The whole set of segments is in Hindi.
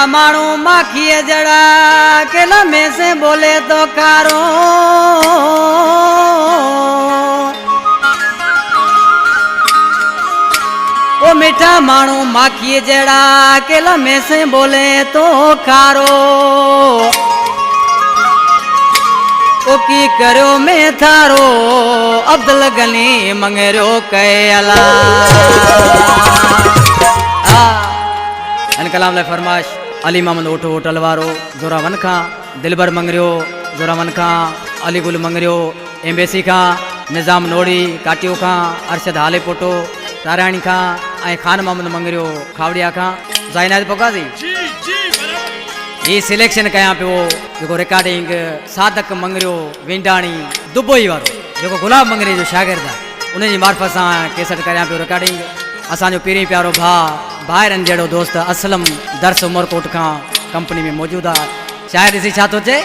मारू माखिए जड़ा केला में से बोले तो कारो ओ मीठा मारू माखिए जड़ा केला में से बोले तो कारो ओ की करो में थारो अब्दुल गनी मंगरो कयला कलाम ले फरमाश अली मोहम्मद ओठो होटल वारो जोरावन खां दिलबर मंगरियो जोरावन खां अली गुल मंगरियो एम्बेसी खां निजाम नोड़ी काटियो खां अरशद हाले पोटो ताराणी खां ऐं खान मोहम्मद मंगरियो खावड़िया खां ज़ाइनात पोकाजी ये सिलेक्शन कया पियो जो रिकॉर्डिंग सादक मंगरियो वेंडाणी दुबई वारो जो गुलाब मंगरी जो शागिर्द आहे उन जी मार्फत सां केसट कया पियो रिकॉर्डिंग असांजो पहिरीं प्यारो भाइरनि जहिड़ो दोस्त असलम दर्स उमरकोट खां कंपनी में मौजूद आहे शायद ॾिसी छा थो चए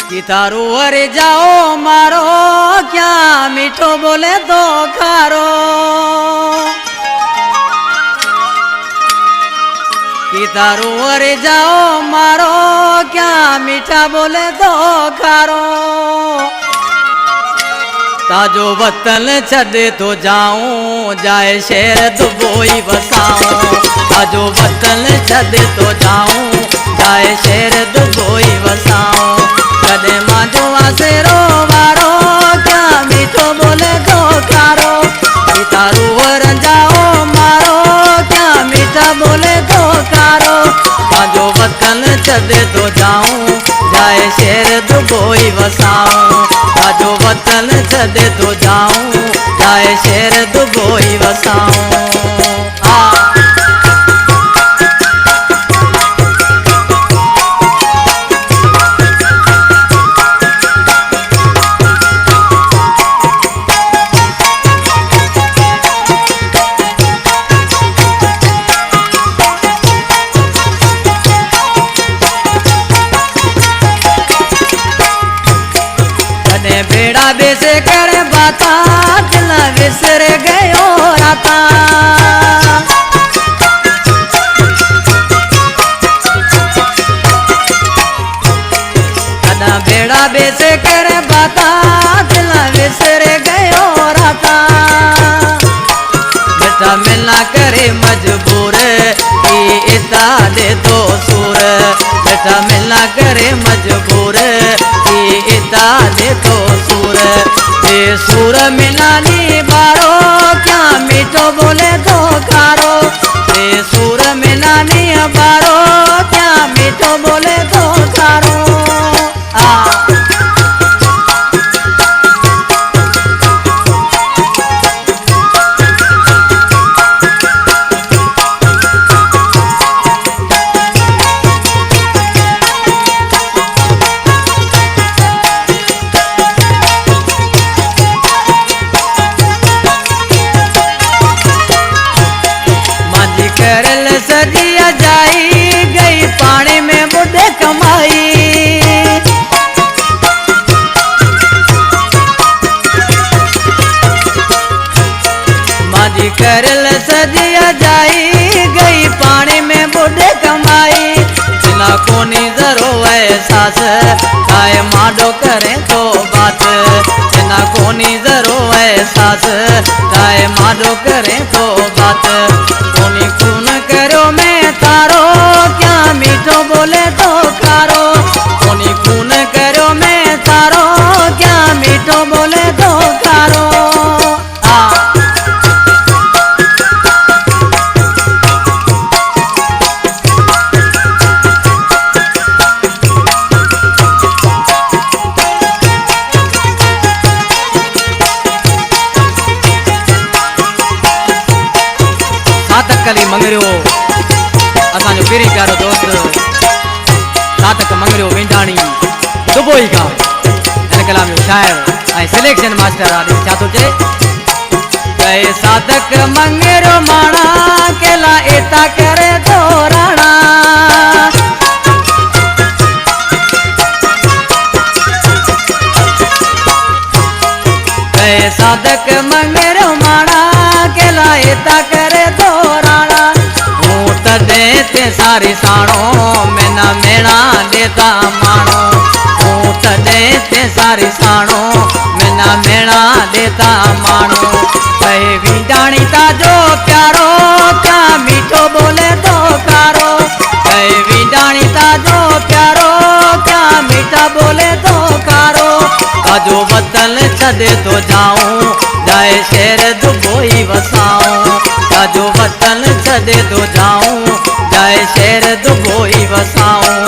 कि तारो अरे जाओ मारो क्या मीठो बोले तो खारो कि तारो अरे जाओ मारो क्या मीठा बोले तो खारो ताजो वतन छदे तो जाऊं जाए शहर दुबई बसाऊं ताजो वतन छदे तो जाऊं जाए शहर दुबई बसाऊं कदे मांजो आसेरो वारो क्या मीठो बोले तो खारो तारो रंजाओ मारो क्या मीठा बोले तो खारो ताजो वतन छदे तो जाऊं जाए शहर दुबई बसाऊं ताजो वतन छदे तो जाऊं जाए शहर दुबई बसाऊं बेड़ा बेसे कर बाता दिल विसर गयो राता कदा बेड़ा बेसे कर बाता दिल विसर गयो राता बेटा मिलना करे मजबूर की इता दे तो सूर बेटा मिलना करे मजबूर की इता दे तो सूर ये सूर मिलानी बारो क्या मीठो बोले तो खारो ये सूर मिलानी बारो क्या मीठो बोले तो खारो करल सदिया जाई गई पानी में बुढ़े कमाई माजी करल सदिया जाई गई पानी में बुढ़े कमाई जिना कोनी जरो एहसास गाय माडो करे तो बात जिना कोनी जरो एहसास गाय माडो करे तो बात कोनी खून करो मैं तारो क्या मीठो बोले तो खारो कोनी खून करो मैं तारो क्या मीठो बोले तो खारो कली मंगरियो असांजो पहिरीं प्यारो दोस्त सातक मंगरियो वेंडाणी दुबई खां हिन कलाम जो शाइर ऐं सिलेक्शन मास्टर आहे छा थो चए कहे सातक मंगरियो माणा केला एता करे तो राणा कहे सातक मंगरियो माणा केला एता करे तो राणा तॾहिं ते सा सारी साणो मैना मेणा देता मानो ऊँट दे ते सारी साणो मैना मेणा देता मानो कहे विंडाणी ताजो प्यारो क्या मीठो बोले तो कारो कहे विंडाणी ताजो प्यारो क्या मीठा बोले तो कारो ताजो वतन छदे तो जाऊं जाए शेर दुबोई वसाऊं ताजो वतन छदे तो जाऊं जाए शेर दुबोई वसाऊं